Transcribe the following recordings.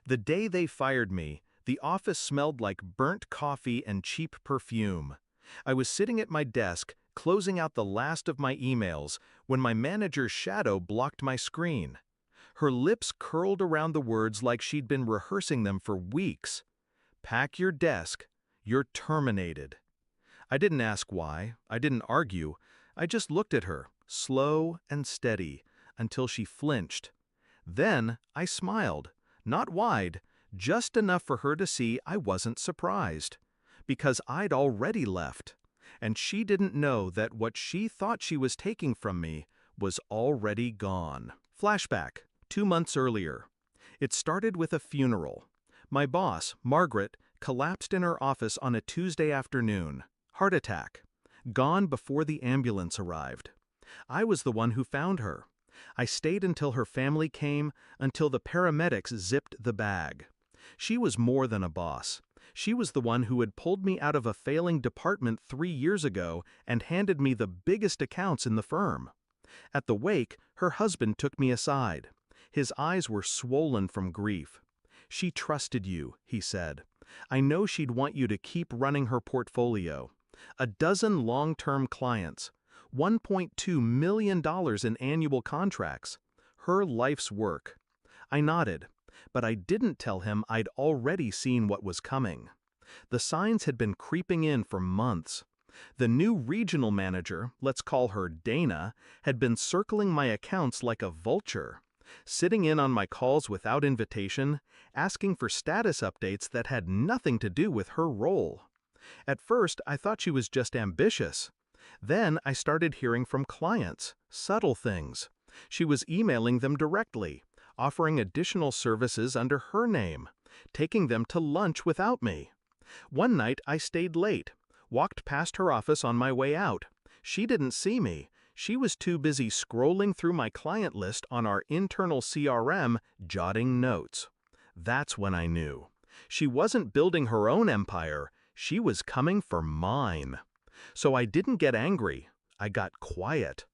The day they fired me, the office smelled like burnt coffee and cheap perfume. I was sitting at my desk, closing out the last of my emails, when my manager's shadow blocked my screen. Her lips curled around the words like she'd been rehearsing them for weeks. "Pack your desk. You're terminated." I didn't ask why. I didn't argue. I just looked at her, slow and steady, until she flinched. Then I smiled, not wide, just enough for her to see I wasn't surprised. Because I'd already left. And she didn't know that what she thought she was taking from me was already gone. Flashback, 2 months earlier. It started with a funeral. My boss, Margaret, collapsed in her office on a Tuesday afternoon. Heart attack. Gone before the ambulance arrived. I was the one who found her. I stayed until her family came, until the paramedics zipped the bag. She was more than a boss. She was the one who had pulled me out of a failing department 3 years ago and handed me the biggest accounts in the firm. At the wake, her husband took me aside. His eyes were swollen from grief. "She trusted you," he said. "I know she'd want you to keep running her portfolio. 12 long-term clients. $1.2 million in annual contracts. Her life's work." I nodded, but I didn't tell him I'd already seen what was coming. The signs had been creeping in for months. The new regional manager, let's call her Dana, had been circling my accounts like a vulture, sitting in on my calls without invitation, asking for status updates that had nothing to do with her role. At first, I thought she was just ambitious. Then I started hearing from clients, subtle things. She was emailing them directly, offering additional services under her name, taking them to lunch without me. One night I stayed late, walked past her office on my way out. She didn't see me. She was too busy scrolling through my client list on our internal CRM, jotting notes. That's when I knew. She wasn't building her own empire. She was coming for mine. So I didn't get angry. I got quiet.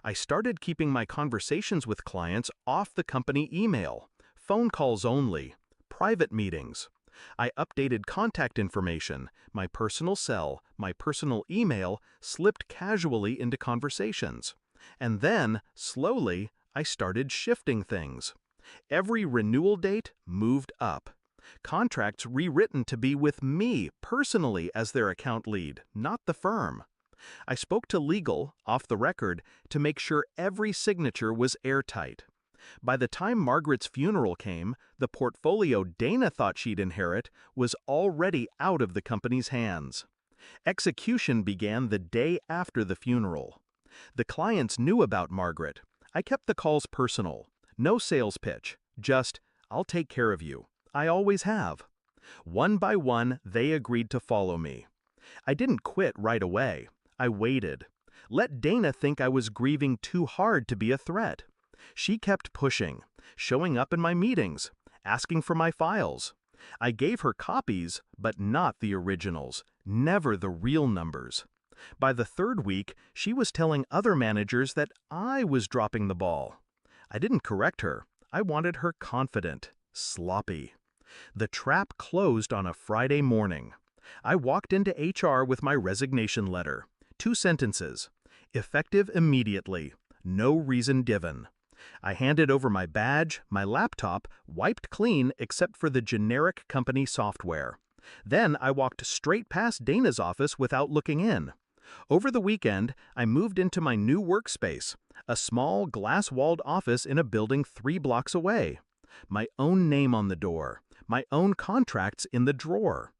I started keeping my conversations with clients off the company email, phone calls only, private meetings. I updated contact information, my personal cell, my personal email slipped casually into conversations. And then, slowly, I started shifting things. Every renewal date moved up. Contracts rewritten to be with me personally as their account lead, not the firm. I spoke to legal, off the record, to make sure every signature was airtight. By the time Margaret's funeral came, the portfolio Dana thought she'd inherit was already out of the company's hands. Execution began the day after the funeral. The clients knew about Margaret. I kept the calls personal. No sales pitch, just, "I'll take care of you. I always have." One by one, they agreed to follow me. I didn't quit right away. I waited. Let Dana think I was grieving too hard to be a threat. She kept pushing, showing up in my meetings, asking for my files. I gave her copies, but not the originals, never the real numbers. By the 3rd week, she was telling other managers that I was dropping the ball. I didn't correct her. I wanted her confident, sloppy. The trap closed on a Friday morning. I walked into HR with my resignation letter. 2 sentences. Effective immediately. No reason given. I handed over my badge, my laptop, wiped clean except for the generic company software. Then I walked straight past Dana's office without looking in. Over the weekend, I moved into my new workspace, a small glass-walled office in a building 3 blocks away. My own name on the door, my own contracts in the drawer.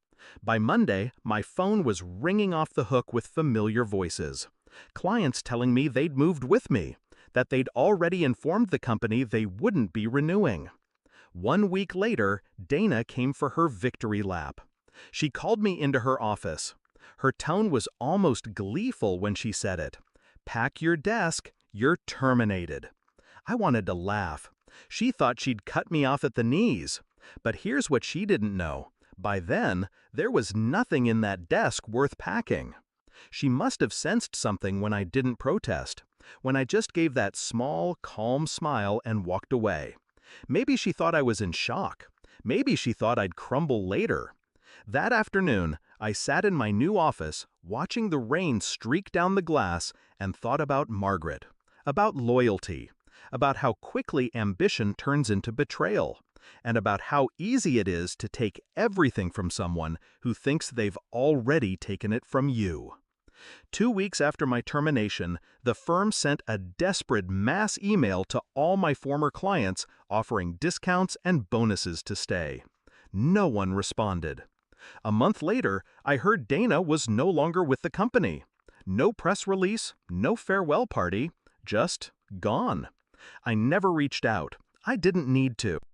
By Monday, my phone was ringing off the hook with familiar voices. Clients telling me they'd moved with me, that they'd already informed the company they wouldn't be renewing. 1 week later, Dana came for her victory lap. She called me into her office. Her tone was almost gleeful when she said it. "Pack your desk, you're terminated." I wanted to laugh. She thought she'd cut me off at the knees. But here's what she didn't know. By then, there was nothing in that desk worth packing. She must have sensed something when I didn't protest, when I just gave that small, calm smile and walked away. Maybe she thought I was in shock. Maybe she thought I'd crumble later. That afternoon, I sat in my new office, watching the rain streak down the glass, and thought about Margaret, about loyalty, about how quickly ambition turns into betrayal, and about how easy it is to take everything from someone who thinks they've already taken it from you. 2 weeks after my termination, the firm sent a desperate mass email to all my former clients offering discounts and bonuses to stay. No one responded. A month later, I heard Dana was no longer with the company. No press release, no farewell party, just gone. I never reached out. I didn't need to.